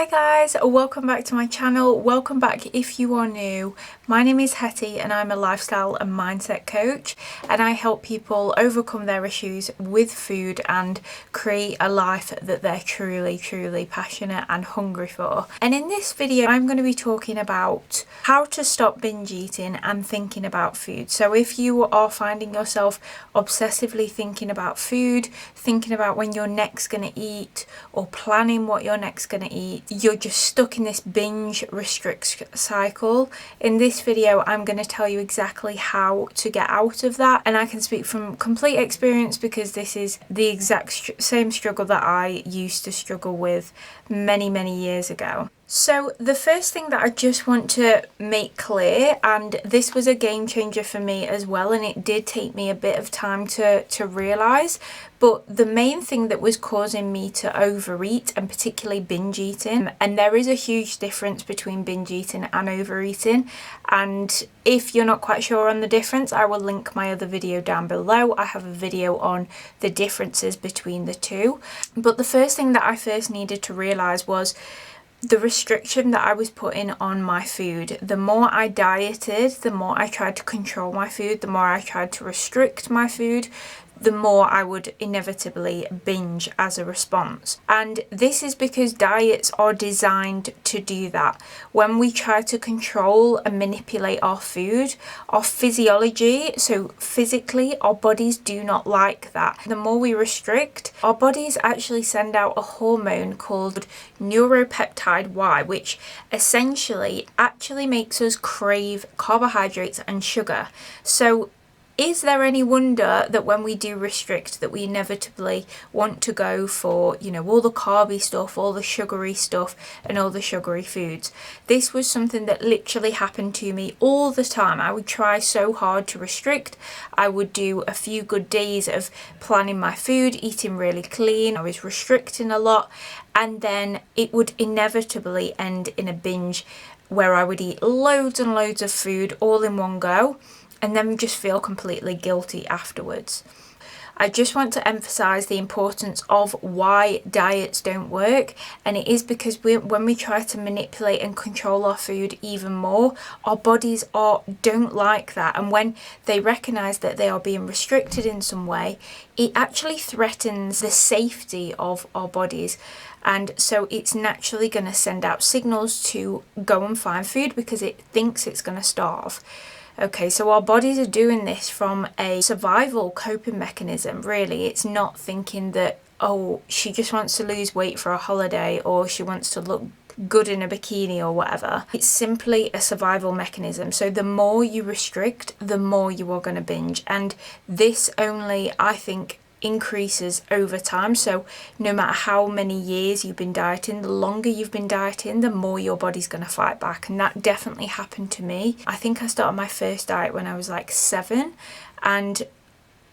Hi guys, welcome back to my channel. Welcome back if you are new. My name is Hetty and I'm a lifestyle and mindset coach, and I help people overcome their issues with food and create a life that they're truly passionate and hungry for. And in this video I'm going to be talking about how to stop binge eating and thinking about food. So if you are finding yourself obsessively thinking about food, thinking about when you're next going to eat or planning what you're next going to eat, you're just stuck in this binge restrict cycle. In this video I'm going to tell you exactly how to get out of that, and I can speak from complete experience because this is the exact same struggle that I used to struggle with many years ago. So the first thing that I just want to make clear, and this was a game changer for me as well, and it did take me a bit of time to realise, but the main thing that was causing me to overeat, and particularly binge eating, and there is a huge difference between binge eating and overeating, and if you're not quite sure on the difference, I will link my other video down below. I have a video on the differences between the two. But the first thing that I first needed to realise was the restriction that I was putting on my food. The more I dieted, the more I tried to control my food, the more I tried to restrict my food, the more I would inevitably binge as a response. And this is because diets are designed to do that. When we try to control and manipulate our food, our physiology, so physically, our bodies do not like that. The more we restrict, our bodies actually send out a hormone called neuropeptide Y, which essentially actually makes us crave carbohydrates and sugar. So is there any wonder that when we do restrict that we inevitably want to go for, all the carby stuff, all the sugary stuff and all the sugary foods? This was something that literally happened to me all the time. I would try so hard to restrict. I would do a few good days of planning my food, eating really clean. I was restricting a lot, and then it would inevitably end in a binge where I would eat loads and loads of food all in one go, and then just feel completely guilty afterwards. I just want to emphasize the importance of why diets don't work, and it is because when we try to manipulate and control our food even more, our bodies don't like that, and when they recognize that they are being restricted in some way, it actually threatens the safety of our bodies. And so it's naturally going to send out signals to go and find food because it thinks it's going to starve. Okay, so our bodies are doing this from a survival coping mechanism, really. It's not thinking that, oh, she just wants to lose weight for a holiday or she wants to look good in a bikini or whatever. It's simply a survival mechanism. So the more you restrict, the more you are going to binge. And this only, I think, increases over time. So no matter how many years you've been dieting, the longer you've been dieting, the more your body's going to fight back. And that definitely happened to me. I think I started my first diet when I was like 7, and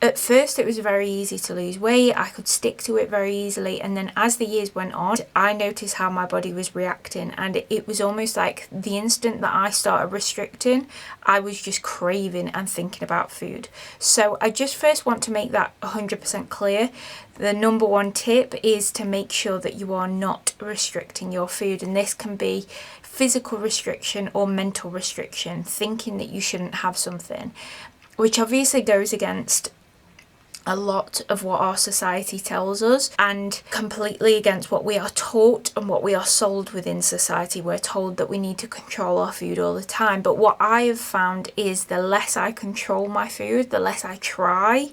at first it was very easy to lose weight. I could stick to it very easily, and then as the years went on, I noticed how my body was reacting, and it was almost like the instant that I started restricting, I was just craving and thinking about food. So I just first want to make that 100% clear. The number one tip is to make sure that you are not restricting your food, and this can be physical restriction or mental restriction, thinking that you shouldn't have something, which obviously goes against a lot of what our society tells us and completely against what we are taught and what we are sold within society. We're told that we need to control our food all the time, but what I have found is the less I control my food, the less I try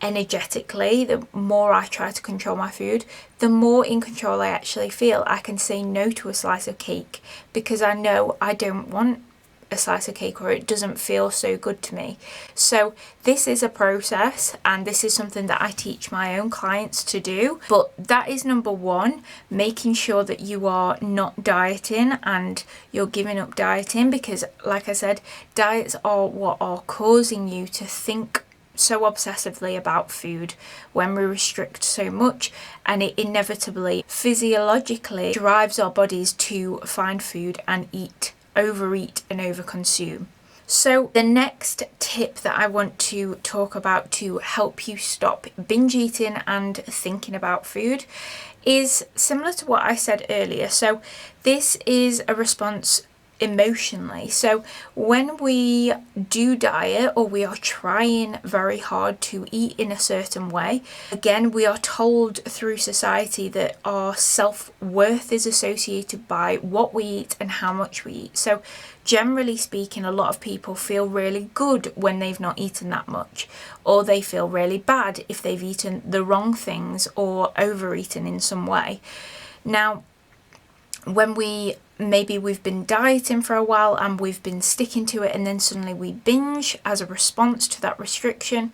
energetically, the more I try to control my food, the more in control I actually feel. I can say no to a slice of cake because I know I don't want a slice of cake, or it doesn't feel so good to me. So this is a process, and this is something that I teach my own clients to do. But that is number one, making sure that you are not dieting and you're giving up dieting, because like I said, diets are what are causing you to think so obsessively about food when we restrict so much, and it inevitably physiologically drives our bodies to find food and eat, overeat and overconsume. So the next tip that I want to talk about to help you stop binge eating and thinking about food is similar to what I said earlier. So this is a response emotionally. So when we do diet or we are trying very hard to eat in a certain way, again, we are told through society that our self-worth is associated by what we eat and how much we eat. So generally speaking, a lot of people feel really good when they've not eaten that much, or they feel really bad if they've eaten the wrong things or overeaten in some way. Now, when maybe we've been dieting for a while and we've been sticking to it, and then suddenly we binge as a response to that restriction,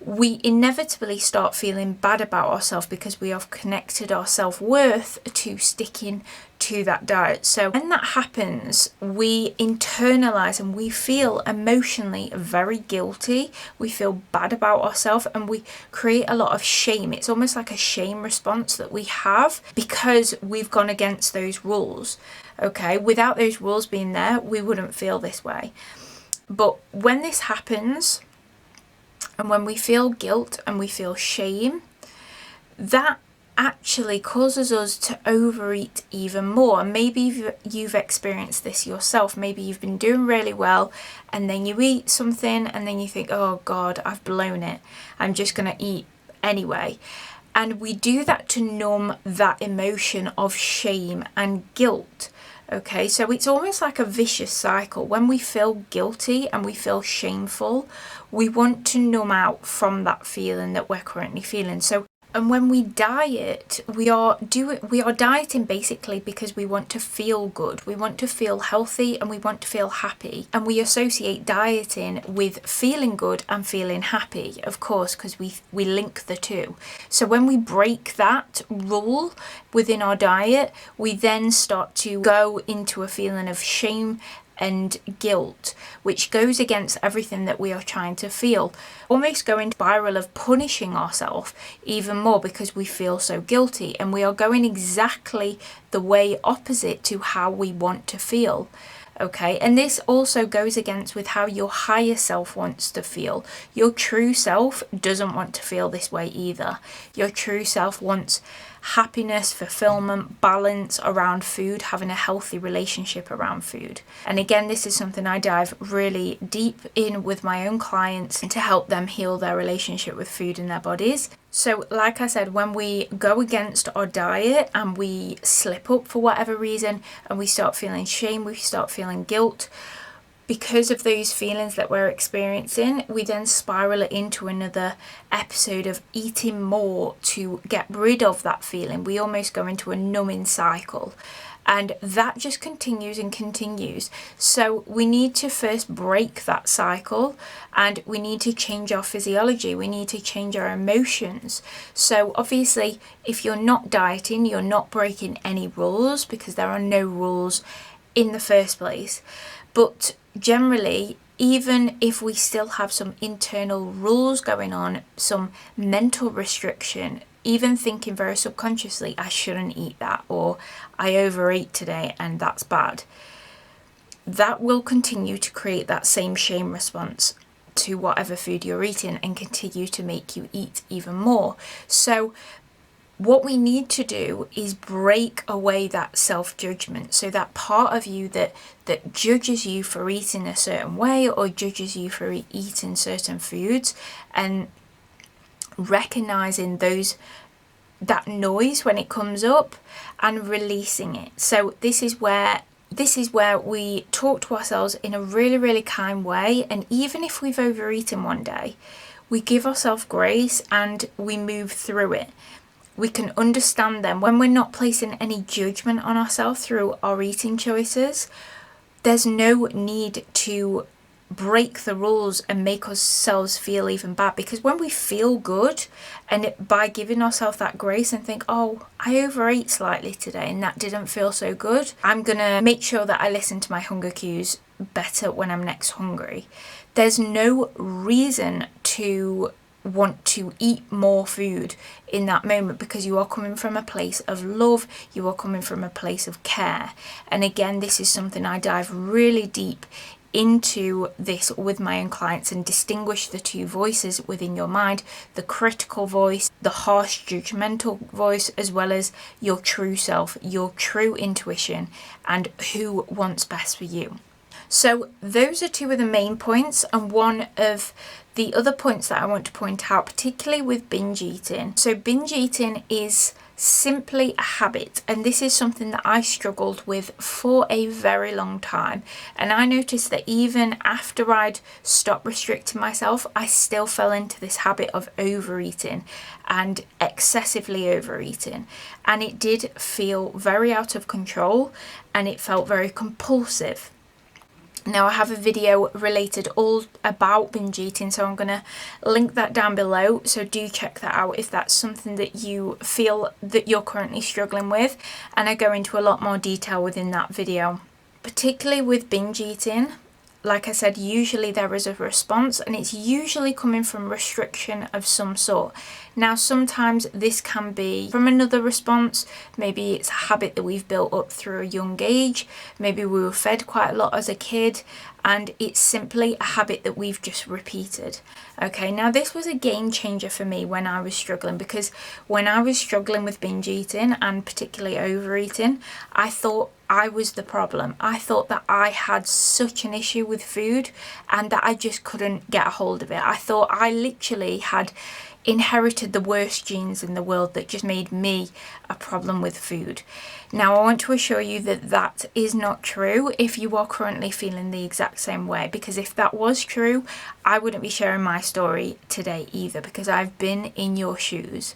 we inevitably start feeling bad about ourselves because we have connected our self-worth to sticking to that diet. So when that happens, we internalize and we feel emotionally very guilty. We feel bad about ourselves and we create a lot of shame. It's almost like a shame response that we have because we've gone against those rules. Okay, without those rules being there, we wouldn't feel this way. But when this happens, and when we feel guilt and we feel shame, that actually causes us to overeat even more. And maybe you've experienced this yourself. Maybe you've been doing really well and then you eat something and then you think, oh God, I've blown it. I'm just going to eat anyway. And we do that to numb that emotion of shame and guilt. Okay, so it's almost like a vicious cycle. When we feel guilty and we feel shameful, we want to numb out from that feeling that we're currently feeling. And when we diet, we are dieting basically because we want to feel good. We want to feel healthy and we want to feel happy. And we associate dieting with feeling good and feeling happy, of course, because we link the two. So when we break that rule within our diet, we then start to go into a feeling of shame and guilt, which goes against everything that we are trying to feel. Almost go into a spiral of punishing ourselves even more because we feel so guilty, and we are going exactly the way opposite to how we want to feel. Okay, and this also goes against with how your higher self wants to feel. Your true self doesn't want to feel this way either. Your true self wants happiness, fulfillment, balance around food, having a healthy relationship around food. And again, this is something I dive really deep in with my own clients to help them heal their relationship with food and their bodies. So like I said, when we go against our diet and we slip up for whatever reason and we start feeling shame, we start feeling guilt, because of those feelings that we're experiencing, we then spiral it into another episode of eating more to get rid of that feeling. We almost go into a numbing cycle. And that just continues and continues. So we need to first break that cycle and we need to change our physiology. We need to change our emotions. So obviously, if you're not dieting, you're not breaking any rules because there are no rules in the first place. But generally, even if we still have some internal rules going on, some mental restriction, even thinking very subconsciously, I shouldn't eat that, or I overate today and that's bad, that will continue to create that same shame response to whatever food you're eating and continue to make you eat even more. So what we need to do is break away that self-judgment. So that part of you that judges you for eating a certain way or judges you for eating certain foods, and recognizing that noise when it comes up and releasing it. So this is where we talk to ourselves in a really, really kind way. And even if we've overeaten one day, we give ourselves grace and we move through it. We can understand them when we're not placing any judgment on ourselves through our eating choices. There's no need to break the rules and make ourselves feel even bad, because when we feel good and by giving ourselves that grace and think, oh, I overate slightly today and that didn't feel so good, I'm gonna make sure that I listen to my hunger cues better when I'm next hungry. There's no reason to want to eat more food in that moment, because you are coming from a place of love, you are coming from a place of care. And again, this is something I dive really deep into this with my own clients and distinguish the two voices within your mind, the critical voice, the harsh judgmental voice, as well as your true self, your true intuition, and who wants best for you. So those are two of the main points, and one of the other points that I want to point out, particularly with binge eating. So binge eating is simply a habit, and this is something that I struggled with for a very long time, and I noticed that even after I'd stopped restricting myself, I still fell into this habit of overeating and excessively overeating, and it did feel very out of control and it felt very compulsive. Now I have a video related all about binge eating, so I'm going to link that down below, so do check that out if that's something that you feel that you're currently struggling with, and I go into a lot more detail within that video. Particularly with binge eating, like I said, usually there is a response, and it's usually coming from restriction of some sort. Now sometimes this can be from another response. Maybe it's a habit that we've built up through a young age, maybe we were fed quite a lot as a kid, and it's simply a habit that we've just repeated. Okay, now this was a game changer for me when I was struggling, because when I was struggling with binge eating and particularly overeating, I thought I was the problem. I thought that I had such an issue with food and that I just couldn't get a hold of it. I thought I literally had inherited the worst genes in the world that just made me a problem with food. Now I want to assure you that that is not true if you are currently feeling the exact same way, because if that was true, I wouldn't be sharing my story today either, because I've been in your shoes.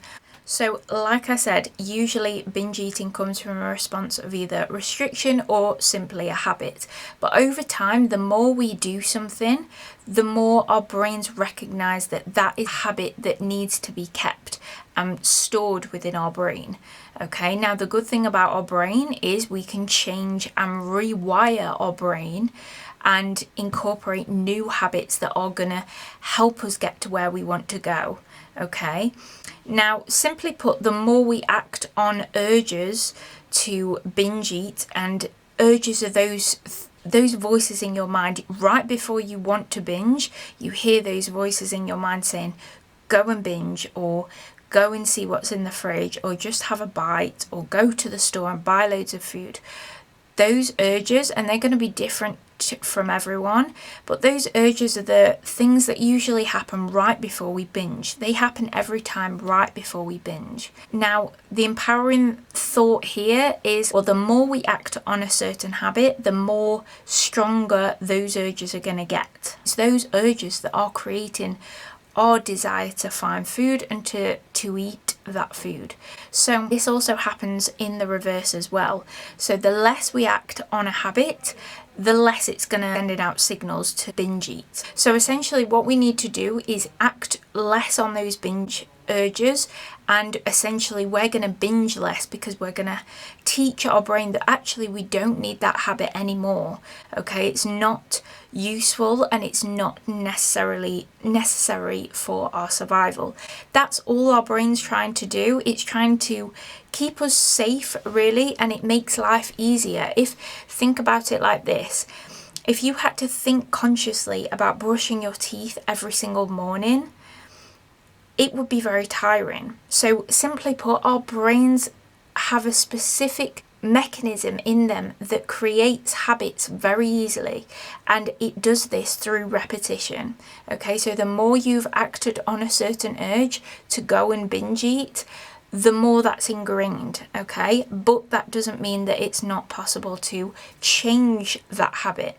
So like I said, usually binge eating comes from a response of either restriction or simply a habit. But over time, the more we do something, the more our brains recognize that that is a habit that needs to be kept and stored within our brain. Okay, now the good thing about our brain is we can change and rewire our brain and incorporate new habits that are gonna help us get to where we want to go. Okay, now simply put, the more we act on urges to binge eat, and urges are those voices in your mind right before you want to binge. You hear those voices in your mind saying, go and binge, or go and see what's in the fridge, or just have a bite, or go to the store and buy loads of food. Those urges, and they're going to be different from everyone, but those urges are the things that usually happen right before we binge. They happen every time right before we binge. Now, the empowering thought here is, well, the more we act on a certain habit, the more stronger those urges are going to get. It's those urges that are creating our desire to find food and to eat that food. So this also happens in the reverse as well. So the less we act on a habit, the less it's going to send out signals to binge eat. So essentially what we need to do is act less on those binge urges, and essentially we're going to binge less because we're going to teach our brain that actually we don't need that habit anymore. Okay, it's not useful and it's not necessarily necessary for our survival. That's all our brain's trying to do. It's trying to keep us safe, really, and it makes life easier. Think about it like this. If you had to think consciously about brushing your teeth every single morning, it would be very tiring. So simply put, our brains have a specific mechanism in them that creates habits very easily, and it does this through repetition. Okay, so the more you've acted on a certain urge to go and binge eat, the more that's ingrained. Okay, but that doesn't mean that it's not possible to change that habit.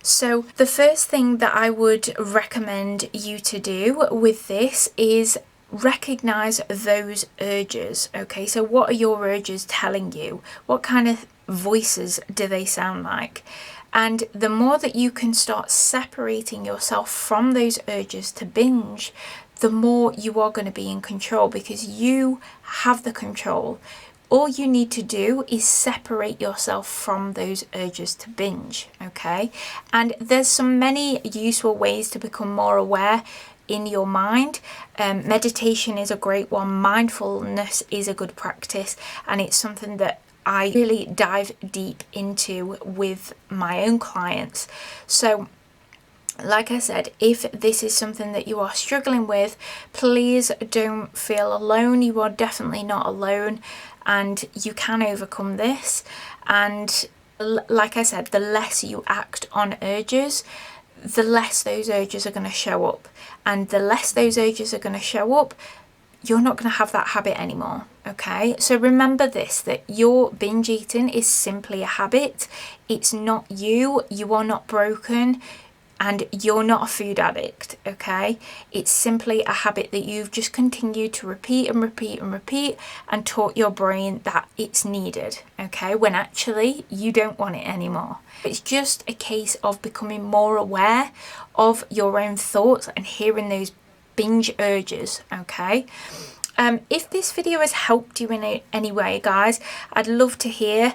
So the first thing that I would recommend you to do with this is recognize those urges. Okay, so what are your urges telling you? What kind of voices do they sound like? And the more that you can start separating yourself from those urges to binge, the more you are going to be in control, because you have the control. All you need to do is separate yourself from those urges to binge, okay? And there's many useful ways to become more aware in your mind. Meditation is a great one. Mindfulness is a good practice, and it's something that I really dive deep into with my own clients. So like I said, if this is something that you are struggling with, please don't feel alone. You are definitely not alone, and you can overcome this. And like I said, the less you act on urges, the less those urges are going to show up. And the less those urges are going to show up, you're not going to have that habit anymore. Okay, so remember this, that your binge eating is simply a habit. It's not you. You are not broken. And you're not a food addict, okay? It's simply a habit that you've just continued to repeat and repeat and repeat and taught your brain that it's needed, okay? When actually you don't want it anymore. It's just a case of becoming more aware of your own thoughts and hearing those binge urges, okay? If this video has helped you in any way, guys, I'd love to hear.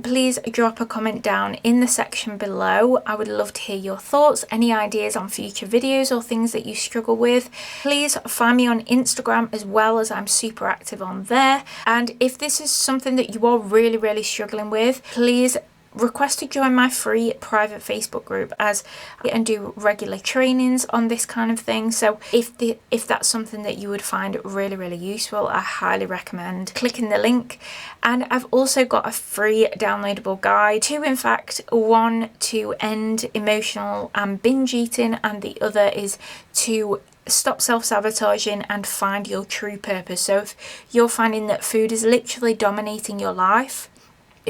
Please drop a comment down in the section below. I would love to hear your thoughts, any ideas on future videos or things that you struggle with. Please find me on Instagram as well, as I'm super active on there. And if this is something that you are really struggling with, please request to join my free private Facebook group, as I do regular trainings on this kind of thing. So if that's something that you would find really useful, I highly recommend clicking the link. And I've also got a free downloadable guide to, in fact, one to end emotional and binge eating, and the other is to stop self-sabotaging and find your true purpose. So if you're finding that food is literally dominating your life,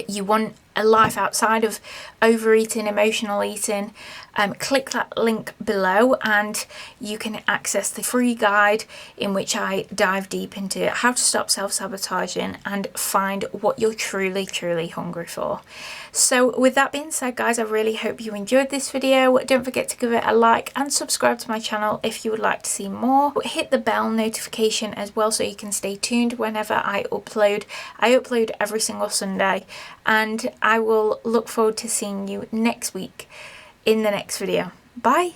you want a life outside of overeating, emotional eating, click that link below and you can access the free guide in which I dive deep into how to stop self-sabotaging and find what you're truly hungry for. So with that being said, guys, I really hope you enjoyed this video. Don't forget to give it a like and subscribe to my channel if you would like to see more. Hit the bell notification as well so you can stay tuned whenever I upload. I upload every single Sunday, and I will look forward to seeing you next week in the next video. Bye!